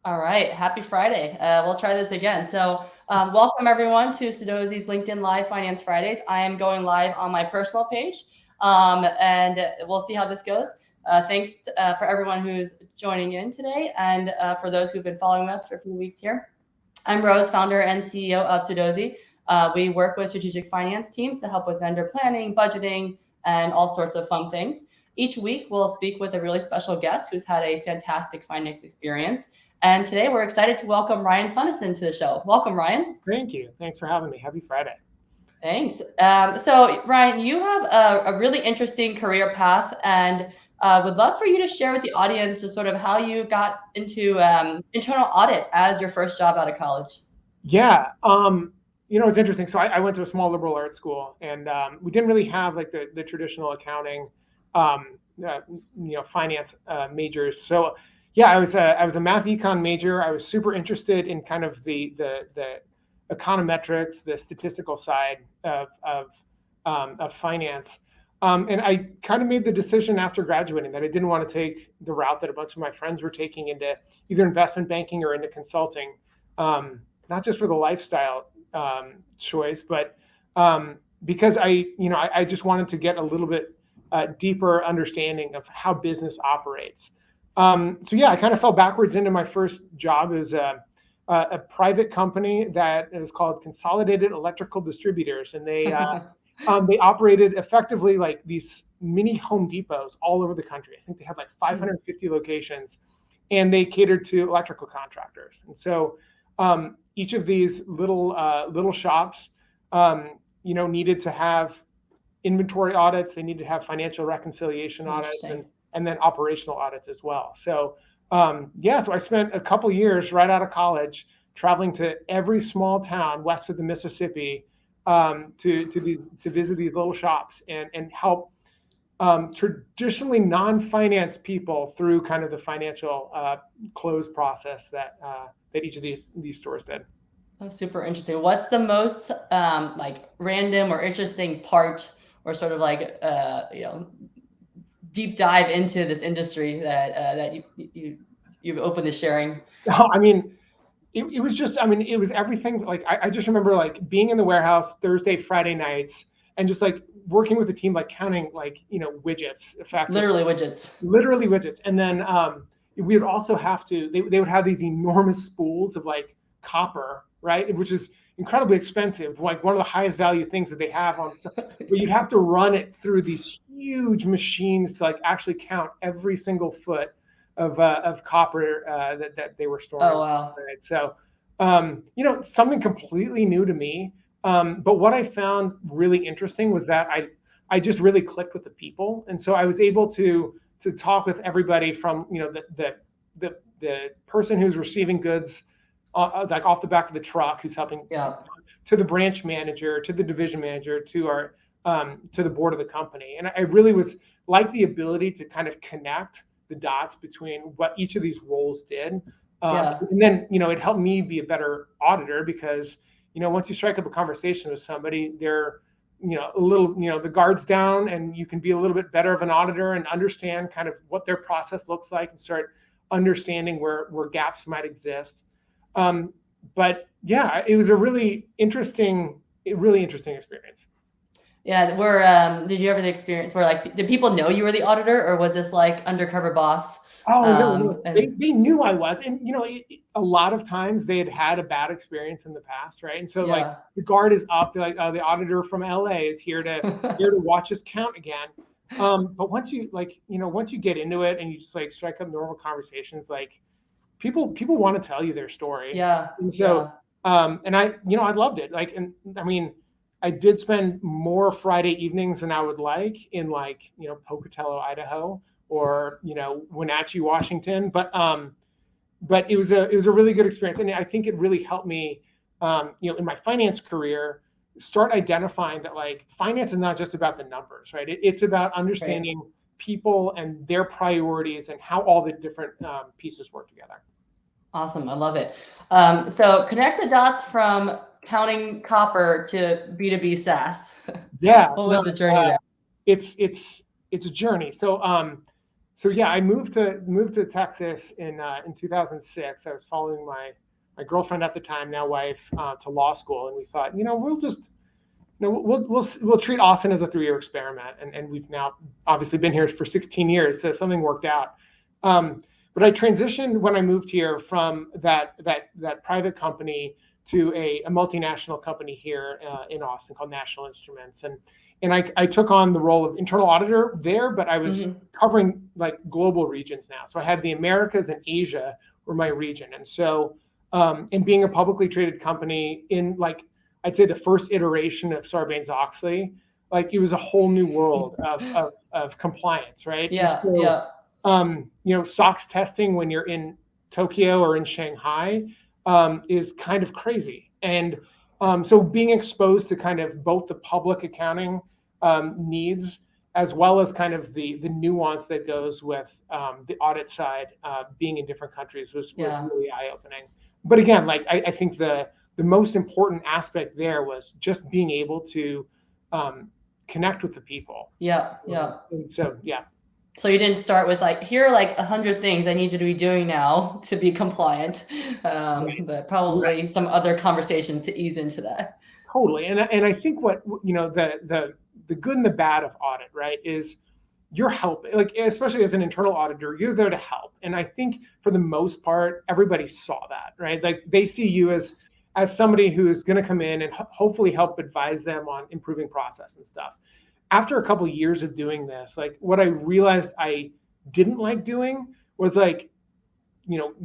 All right. Happy Friday. We'll try this again. Welcome everyone to Sudozi's LinkedIn Live Finance Fridays. I am going live on my personal page, and we'll see how this goes. Thanks for everyone who's joining in today, and for those who've been following us for a few weeks here. I'm Rose, founder and CEO of Sudozi. We work with strategic finance teams to help with vendor planning, budgeting, and all sorts of fun things. Each week, we'll speak with a really special guest who's had a fantastic finance experience. And today, we're excited to welcome Ryan Suneson to the show. Welcome, Ryan. Thank you. Thanks for having me. Happy Friday. Thanks. Ryan, you have a really interesting career path, and would love for you to share with the audience just sort of how you got into internal audit as your first job out of college. Yeah. It's interesting. So I went to a small liberal arts school, and we didn't really have like the traditional accounting, finance majors. So yeah, I was a math econ major. I was super interested in kind of the econometrics, the statistical side of finance. And I kind of made the decision after graduating that I didn't want to take the route that a bunch of my friends were taking into either investment banking or into consulting, not just for the lifestyle choice, but because I just wanted to get a little bit deeper understanding of how business operates. I kind of fell backwards into my first job as a private company that is called Consolidated Electrical Distributors, and they operated effectively like these mini Home Depots all over the country. I think they had like 550 locations, and they catered to electrical contractors. And so each of these little shops, needed to have inventory audits. They needed to have financial reconciliation audits, and then operational audits as well. So so I spent a couple years right out of college traveling to every small town west of the Mississippi to visit these little shops and help traditionally non-finance people through kind of the financial close process that each of these stores did. That's super interesting. What's the most random or interesting part, or sort of deep dive into this industry that you've opened to sharing? I mean, it was just, it was everything. Like, I just remember like being in the warehouse Thursday, Friday nights, and just like working with the team, like counting widgets, effectively. Literally widgets. And then we would also have to, they would have these enormous spools of like copper, right? Which is incredibly expensive, like one of the highest value things that they have on, but you'd have to run it through these huge machines to like actually count every single foot of copper that they were storing. Oh, wow. Right? So, something completely new to me. But what I found really interesting was that I just really clicked with the people. And so I was able to talk with everybody from, the person who's receiving goods like off the back of the truck, who's helping, to the branch manager, to the division manager, to the board of the company. And I really was like the ability to kind of connect the dots between what each of these roles did. And then, it helped me be a better auditor because, once you strike up a conversation with somebody, they're, a little, the guard's down, and you can be a little bit better of an auditor and understand kind of what their process looks like and start understanding where gaps might exist. But yeah, it was a really interesting experience. Yeah, did you have an experience where did people know you were the auditor, or was this like undercover boss? Oh, no. They knew I was. And, a lot of times they had a bad experience in the past, right? And so like the guard is up, they're like, the auditor from LA is here to watch us count again. But once you once you get into it and you just like strike up normal conversations, like people want to tell you their story. Yeah. And so, and I loved it. Like, and I mean, I did spend more Friday evenings than I would like in Pocatello, Idaho, or Wenatchee, Washington. But it was a really good experience, and I think it really helped me, in my finance career, start identifying that like finance is not just about the numbers, right? It's about understanding people and their priorities and how all the different pieces work together. Awesome, I love it. So connect the dots from counting copper to B2B SaaS. Yeah. What was the journey there? It's a journey. So So yeah, I moved to Texas in 2006. I was following my girlfriend at the time, now wife, to law school, and we thought, we'll just we'll treat Austin as a 3-year experiment, and we've now obviously been here for 16 years, so something worked out. But I transitioned when I moved here from that private company to a multinational company here in Austin called National Instruments, and I took on the role of internal auditor there, but I was covering like global regions now. So I had the Americas and Asia were my region, and so and being a publicly traded company in like I'd say the first iteration of Sarbanes-Oxley, like it was a whole new world of compliance, right? And Yeah, so, yeah, SOX testing when you're in Tokyo or in Shanghai is kind of crazy. And so being exposed to kind of both the public accounting needs as well as kind of the nuance that goes with the audit side, being in different countries was really eye-opening. But again, like I think the most important aspect there was just being able to connect with the people. Yeah, yeah. And so, yeah. So you didn't start with like, here are like 100 things I need you to be doing now to be compliant, but probably some other conversations to ease into that. Totally. And I think what, the good and the bad of audit, right, is you're helping, like, especially as an internal auditor, you're there to help. And I think for the most part, everybody saw that, right? Like they see you as somebody who's going to come in and hopefully help advise them on improving process and stuff. After a couple of years of doing this, like what I realized I didn't like doing was like,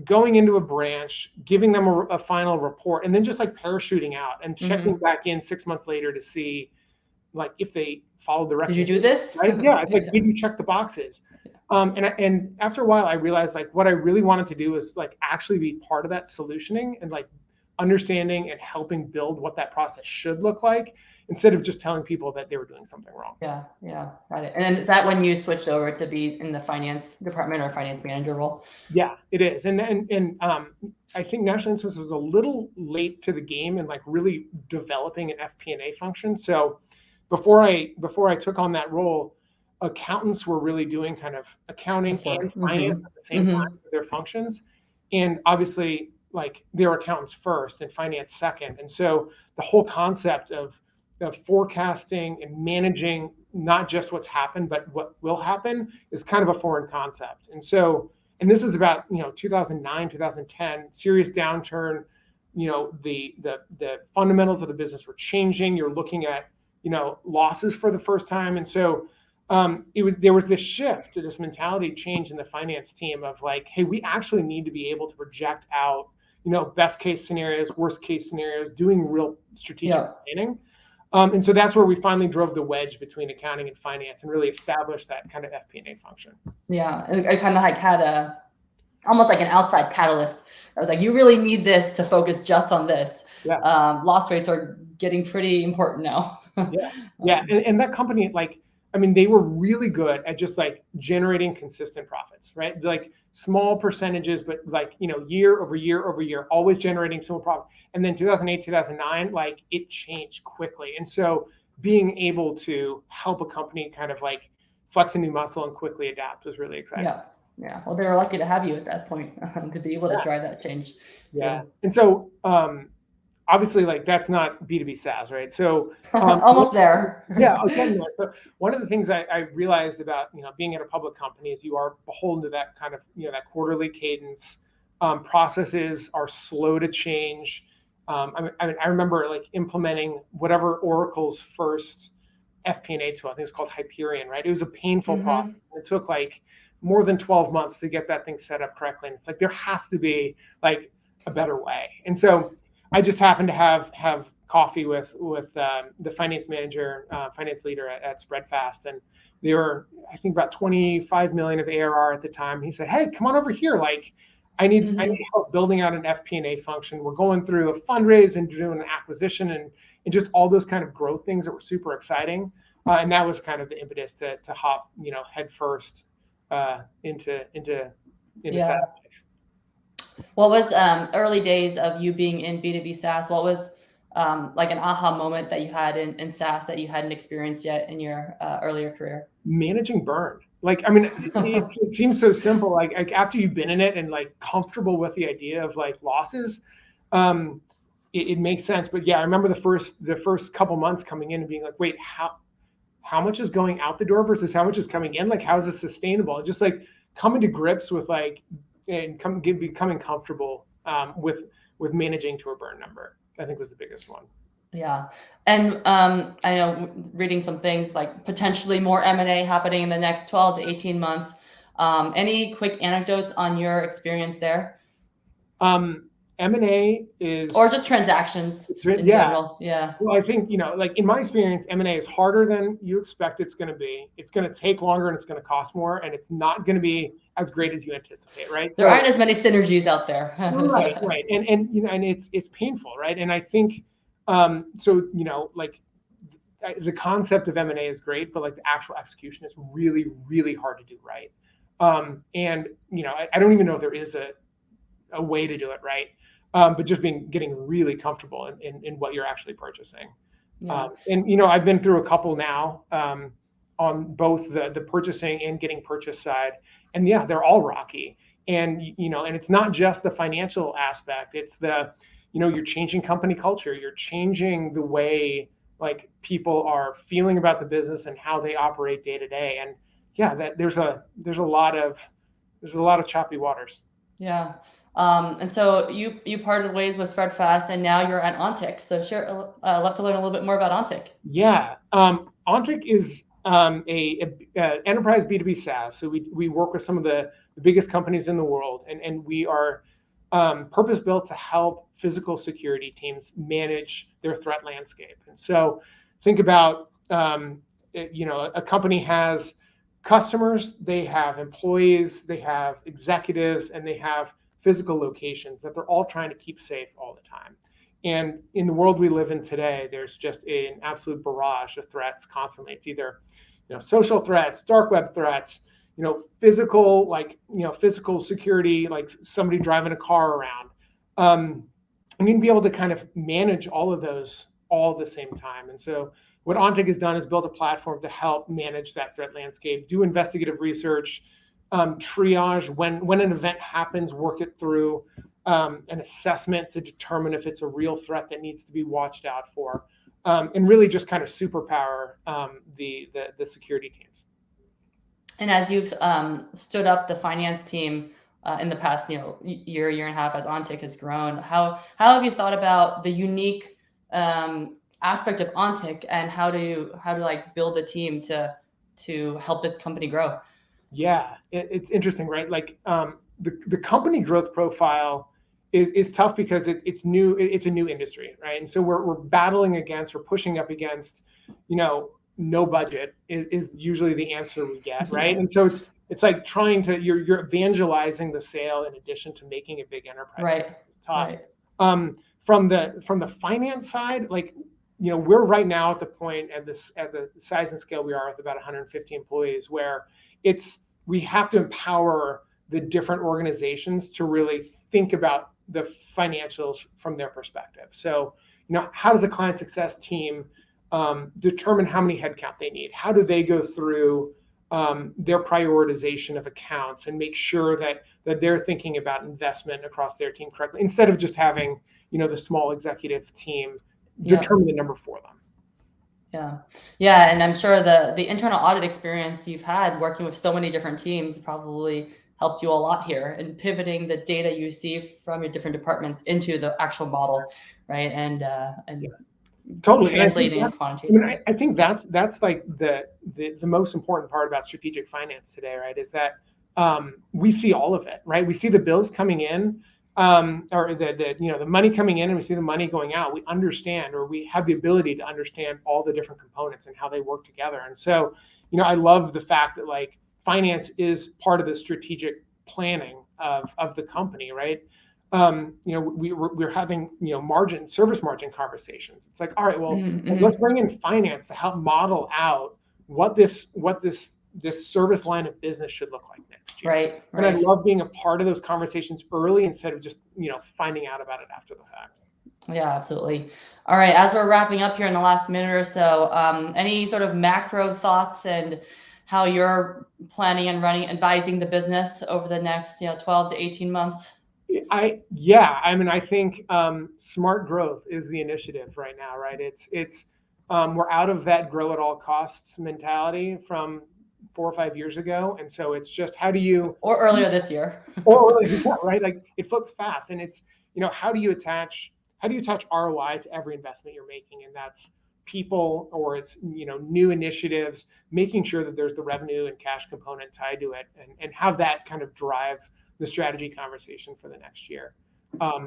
going into a branch, giving them a final report, and then just like parachuting out and checking back in 6 months later to see like if they followed the Did you do this? right? Yeah, it's like, did you check the boxes? And after a while, I realized like what I really wanted to do is like actually be part of that solutioning and like understanding and helping build what that process should look like instead of just telling people that they were doing something wrong. Yeah, got it. And then is that when you switched over to be in the finance department or finance manager role? Yeah, it is. And I think National Instruments was a little late to the game in like really developing an FP&A function. So before I took on that role, accountants were really doing kind of accounting and finance at the same time for their functions. And obviously, like they were accountants first and finance second. And so the whole concept of forecasting and managing not just what's happened, but what will happen is kind of a foreign concept. And so, and this is about 2009, 2010, serious downturn. The fundamentals of the business were changing. You're looking at losses for the first time, and so there was this shift to this mentality change in the finance team of like, hey, we actually need to be able to project out best case scenarios, worst case scenarios, doing real strategic planning. And so that's where we finally drove the wedge between accounting and finance and really established that kind of FP&A function. Yeah, I kind of like had almost like an outside catalyst. I was like, you really need this to focus just on this. Yeah. Loss rates are getting pretty important now. Yeah. And that company, like, I mean, they were really good at just like generating consistent profits, right? Like small percentages, but like, year over year over year, always generating similar profit. And then 2008, 2009, like it changed quickly. And so being able to help a company kind of like flex a new muscle and quickly adapt was really exciting. Yeah. Well, they were lucky to have you at that point to be able to drive that change. Yeah. And so, obviously, like that's not B2B SaaS, right? So almost there. Yeah, again, so one of the things I realized about being at a public company is you are beholden to that kind of that quarterly cadence. Processes are slow to change. I remember like implementing whatever Oracle's first FP&A tool. I think it was called Hyperion, right? It was a painful process. It took like more than 12 months to get that thing set up correctly. And it's like there has to be like a better way. And so I just happened to have coffee with the finance manager, finance leader at Spreadfast, and they were, I think, about 25 million of ARR at the time. He said, "Hey, come on over here. Like, I need help building out an FP&A function. We're going through a fundraise and doing an acquisition and just all those kind of growth things that were super exciting." And that was kind of the impetus to hop head first into SaaS. What was early days of you being in B2B SaaS? What was like an aha moment that you had in SaaS that you hadn't experienced yet in your earlier career? Managing burn. Like, I mean, it seems so simple. Like after you've been in it and like comfortable with the idea of like losses, um, it makes sense. But yeah, I remember the first couple months coming in and being like, wait, how much is going out the door versus how much is coming in? Like, how is this sustainable? Just like coming to grips with like and becoming comfortable with managing to a burn number, I think was the biggest one. Yeah. And I know reading some things like potentially more M&A happening in the next 12 to 18 months. Any quick anecdotes on your experience there? M&A is, or just transactions in yeah. general? Yeah. Well, I think, like in my experience, M&A is harder than you expect it's going to be. It's going to take longer and it's going to cost more, and it's not going to be as great as you anticipate, right? There aren't as many synergies out there. Right. And it's painful, right? And I think, so, like the concept of M&A is great, but like the actual execution is really, really hard to do right. And I don't even know if there is a way to do it right. But just getting really comfortable in what you're actually purchasing. Yeah. And I've been through a couple now, on both the purchasing and getting purchase side, and yeah, they're all rocky. And and it's not just the financial aspect. It's you're changing company culture. You're changing the way like people are feeling about the business and how they operate day to day. And yeah, there's a lot of choppy waters. Yeah. And so you parted ways with Spread Fast, and now you're at Ontic. So share, love to learn a little bit more about Ontic. Yeah, Ontic is a enterprise B2B SaaS. So we work with some of the biggest companies in the world, and we are purpose built to help physical security teams manage their threat landscape. And so think about a company has customers, they have employees, they have executives, and they have physical locations that they're all trying to keep safe all the time. And in the world we live in today, there's just an absolute barrage of threats constantly. It's either, social threats, dark web threats, physical, physical security, like somebody driving a car around. And you can be able to kind of manage all of those all at the same time. And so what Ontic has done is build a platform to help manage that threat landscape, do investigative research, triage when an event happens, work it through, an assessment to determine if it's a real threat that needs to be watched out for, and really just kind of superpower the security teams. And as you've stood up the finance team in the past, year and a half, as Ontic has grown, how have you thought about the unique aspect of Ontic and how to like build a team to help the company grow? Yeah, it's interesting, right? Like the company growth profile is tough because it's new. It's a new industry, right? And so we're battling against or pushing up against, no budget is usually the answer we get, right? And so it's like trying to you're evangelizing the sale in addition to making a big enterprise. Right. It's tough. Right. From the finance side, like we're right now at the point at the size and scale we are with about 150 employees, where we have to empower the different organizations to really think about the financials from their perspective. So, how does a client success team determine how many headcount they need? How do they go through their prioritization of accounts and make sure that they're thinking about investment across their team correctly, instead of just having, the small executive team determine the number for them? Yeah, and I'm sure the internal audit experience you've had working with so many different teams probably helps you a lot here in pivoting the data you see from your different departments into the actual model, right? And totally translating and quantitative. I think that's like the most important part about strategic finance today, right? Is that we see all of it, right? We see the bills coming in, or the money coming in, and we see the money going out. We understand, or we have the ability to understand all the different components and how they work together. And so, I love the fact that like finance is part of the strategic planning of the company, right? We're having service margin conversations. It's like, all right, well, let's bring in finance to help model out what this service line of business should look like next year. Right. And I love being a part of those conversations early instead of just finding out about it after the fact. Yeah, absolutely. All right, as we're wrapping up here in the last minute or so, any sort of macro thoughts and how you're planning and advising the business over the next 12 to 18 months? I mean, I think smart growth is the initiative right now, right? It's we're out of that grow at all costs mentality from 4 or 5 years ago, and so it's just how do you Or earlier this year. or yeah, right? Like it flips fast, and it's how do you attach ROI to every investment you're making, and that's people or it's new initiatives, making sure that there's the revenue and cash component tied to it, and have that kind of drive the strategy conversation for the next year.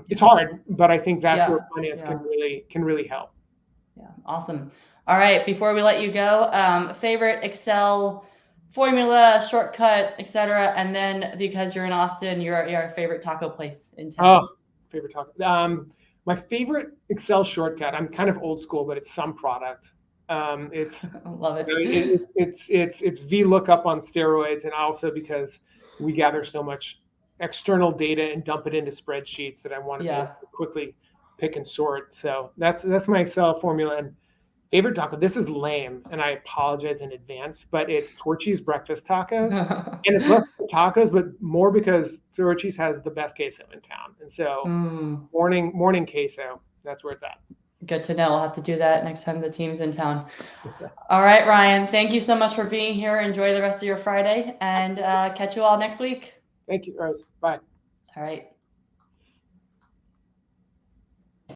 It's hard, but I think that's where finance can really help. Yeah, awesome. All right, before we let you go, favorite Excel formula, shortcut, etc. And then because you're in Austin, your favorite taco place in town. Oh, favorite taco. My favorite Excel shortcut. I'm kind of old school, but it's some product. It's Love it. It's VLOOKUP on steroids, and also because we gather so much external data and dump it into spreadsheets that I want to be able to quickly pick and sort. So that's my Excel formula. And favorite taco. This is lame, and I apologize in advance, but it's Torchy's breakfast tacos, and it's less tacos, but more because Torchy's has the best queso in town, and so morning queso. That's where it's at. Good to know. We'll have to do that next time the team's in town. All right, Ryan. Thank you so much for being here. Enjoy the rest of your Friday, and catch you all next week. Thank you, Rose. Bye. All right.